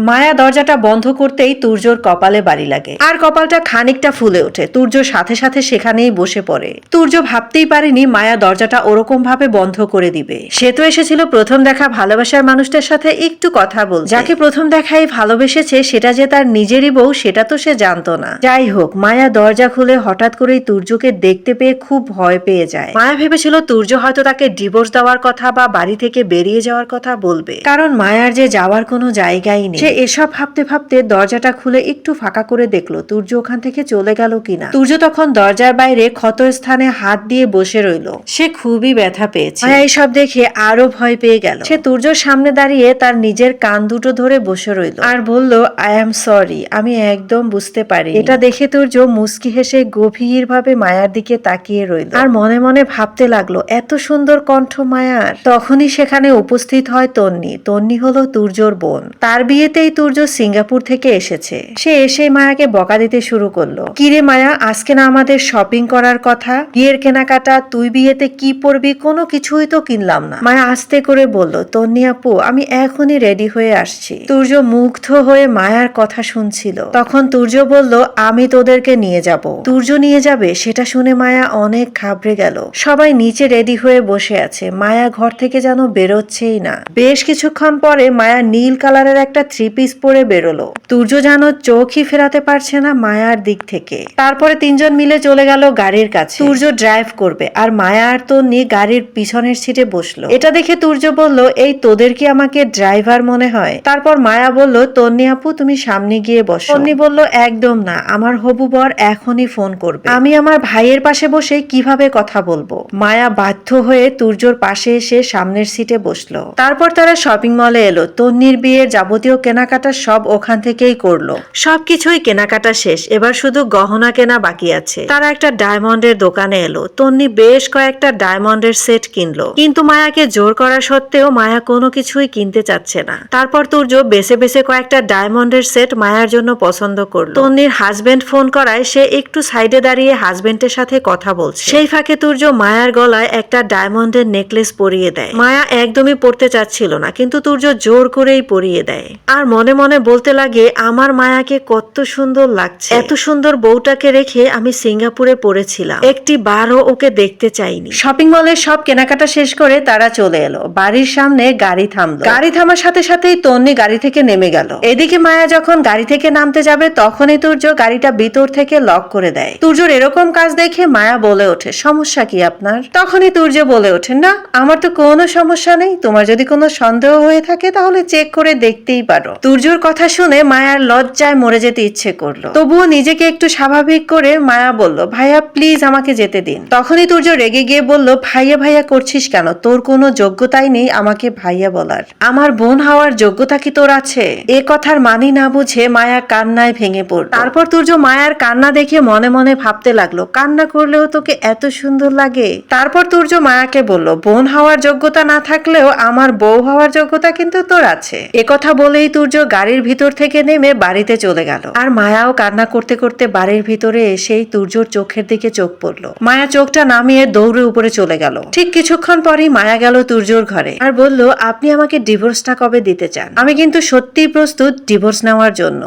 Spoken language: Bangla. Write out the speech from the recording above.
মায়া দরজাটা বন্ধ করতেই তুর্যর কপালে বাড়ি লাগে আর কপালটা খানিকটা ফুলে ওঠে। তুর্য সাথে সাথে সেখানেই বসে পড়ে। তুর্য ভাবতেই পারেনি মায়া দরজাটা ওরকম ভাবে বন্ধ করে দিবে। সে তো এসেছিল প্রথম দেখা ভালোবাসার মানুষটার সাথে একটু কথা বলতে, যাকে প্রথম দেখাই ভালোবেসেছে সেটা যে তার নিজেরই বউ সেটা তো সে জানতো না। যাই হোক, মায়া দরজা খুলে হঠাৎ করেই তুর্যকে দেখতে পেয়ে খুব ভয় পেয়ে যায়। মায়া ভেবেছিল তুর্য হয়তো তাকে ডিভোর্স দেওয়ার কথা বা বাড়ি থেকে বেরিয়ে যাওয়ার কথা বলবে, কারণ মায়ার যে যাওয়ার কোনো জায়গাই নেই। সে এসব ভাবতে ভাবতে দরজাটা খুলে একটু ফাঁকা করে দেখলো তুর্য ওখান থেকে চলে গেল কিনা। তুর্য তখন দরজার বাইরে ক্ষত স্থানে হাত দিয়ে বসে রইল। সে খুবই ব্যথা পেয়েছে। মায়া এইসব দেখে আরো ভয় পেয়ে গেল। সে তুর্যর সামনে দাঁড়িয়ে তার নিজের কান দুটো ধরে বসে রইল আর বলল, আই এম সরি, আমি একদম বুঝতে পারি। এটা দেখে তুর্য মুচকি হেসে গভীর ভাবে মায়ার দিকে তাকিয়ে রইল আর মনে মনে ভাবতে লাগলো এত সুন্দর কণ্ঠ মায়ার। তখনই সেখানে উপস্থিত হয় তন্নি। তন্নি হলো তুর্যর বোন। তার বিয়েতেই তুর্য সিঙ্গাপুর থেকে এসেছে। সে এসেই মায়াকে বকা দিতে শুরু করলো, কিরে মায়া, আজকে না আমাদের শপিং করার কথা, বিয়ের কেনাকাটা, তুই বিয়েতে কি পরবি কোনো কিছুই তো কিনলাম না। মায়া আস্তে করে বলল, তন্নি আপু, আমি এখনই রেডি হয়ে আসছি। তুর্য মুগ্ধ হয়ে মায়ার কথা শুনছিল। তখন তুর্য বলল, আমি তোদেরকে নিয়ে যাব। তুর্য নিয়ে যাবে সেটা শুনে মায়া অনেক ঘাবড়ে গেল। সবাই নিচে রেডি হয়ে বসে আছে। মায়া ঘর থেকে যেন বেরোচ্ছেই না। বেশ কিছুক্ষণ পরে মায়া নীল কালারের একটা থ্রি পিস পরে বেরোলো। তুর্য যেন চোখই ফেরাতে পারছে না মায়ার দিক থেকে। তারপরে তিনজন মিলে চলে গেল গাড়ির কাছে। তুর্য ড্রাইভ করবে আর মায়া আর তন্নি গাড়ির পিছনের সিটে বসলো। এটা দেখে তুর্য বলল, এই তোদের কি আমাকে ড্রাইভার মনে হয়? তারপর মায়া বলল, তন্নি আপু তুমি সামনে গিয়ে বসো। তন্নি বলল, একদম না, আমার হবু বর এখনই ফোন করবে, আমি আমার ভাইয়ের পাশে বসে কিভাবে কথা বলবো। মায়া বাধ্য হয়ে তুর্যর পাশে এসে সামনের সিটে বসলো। তারপর তারা শপিং মলে এলো। তন্নির বিয়ের যাবতীয় কেনাকাটা সব ওখান থেকেই করলো। সবকিছুই কেনাকাটা শেষ, এবার শুধু গহনা কেনা বাকি আছে। তারা একটা ডায়মন্ডের দোকানে এলো। তন্নি বেশ কয়েকটা ডায়মন্ডের সেট কিনলো, কিন্তু মায়াকে জোর করা সত্ত্বেও মায়া কোনো কিছুই কিনতে চাচ্ছে না। তারপর তুর্য বেছে বেছে কয়েকটা ডায়মন্ডের সেট মায়ার জন্য পছন্দ করলো। তন্নির হাজবেন্ড ফোন করায় সে একটু সাইডে দাঁড়িয়ে হাজবেন্ডের সাথে কথা বলছে। সেই ফাঁকে তুর্য মায়ার গলায় একটা ডায়মন্ডের নেকলেস পরিয়ে দেয়। মায়া একদমই পড়তে চাচ্ছিল না, কিন্তু তুর্য জোর করেই পরিয়ে দেয় আর মনে মনে বলতে লাগে, আমার মায়াকে কত সুন্দর লাগছে, এত সুন্দর বউটাকে রেখে আমি সিঙ্গাপুরে পড়েছিলাম, একটি বারও ওকে দেখতে চাইনি। শপিং মলের সব কেনাকাটা শেষ করে তারা চলে এলো। বাড়ির সামনে গাড়ি থামলো। গাড়ি থামার সাথে সাথেই তন্নি গাড়ি থেকে নেমে গেল। এদিকে মায়া যখন গাড়ি থেকে নামতে যাবে তখনই তুর্য গাড়িটা ভিতর থেকে লক করে দেয়। তুর্যর এরকম কাজ দেখে মায়া বলে ওঠে, সমস্যা কি আপনার? তখনই তুর্য বলে ওঠে, না আমার তো কোনো সমস্যা নেই, তোমার যদি কোনো সন্দেহ হয়ে থাকে তাহলে চেক করে দেখতেই পারো। তুর্যর কথা শুনে মায়ার লজ্জায় মরে যেতে ইচ্ছে করলো। তবুও নিজেকে একটু স্বাভাবিক করে মায়া বলল, ভাইয়া প্লিজ আমাকে যেতে দিন। তখনই তুর্য রেগে গিয়ে বলল, ভাইয়া ভাইয়া করছিস কেন? তোর কোনো যোগ্যতাই নেই আমাকে ভাইয়া বলার। আমার বোন হওয়ার যোগ্যতা কি তোর আছে? এ কথার মানি না বুঝে মায়া কান্নায় ভেঙে পড়ল। তারপর তুর্য মায়ার কান্না দেখে মনে মনে ভাবতে লাগলো, কান্না করলেও তোকে এত সুন্দর লাগে। তারপর তুর্য মায়াকে বলল, বোন হওয়ার যোগ্যতা না থাকলেও আমার বউ হওয়ার যোগ্যতা কিন্তু তোর আছে। এ কথা বলেই তুর্য গাড়ির ভিতর থেকে নেমে বাড়িতে চলে গেল। আর মায়াও কান্না করতে করতে বাড়ির ভিতরে এসেই তুর্যর চোখের দিকে চোখ পড়লো। মায়া চোখটা নামিয়ে দৌড়ে উপরে চলে গেল। ঠিক কিছুক্ষণ পরেই মায়া গেল তুর্যর ঘরে আর বলল, আপনি আমাকে ডিভোর্সটা কবে দিতে চান? আমি কিন্তু সত্যিই প্রস্তুত ডিভোর্স নেওয়ার জন্য।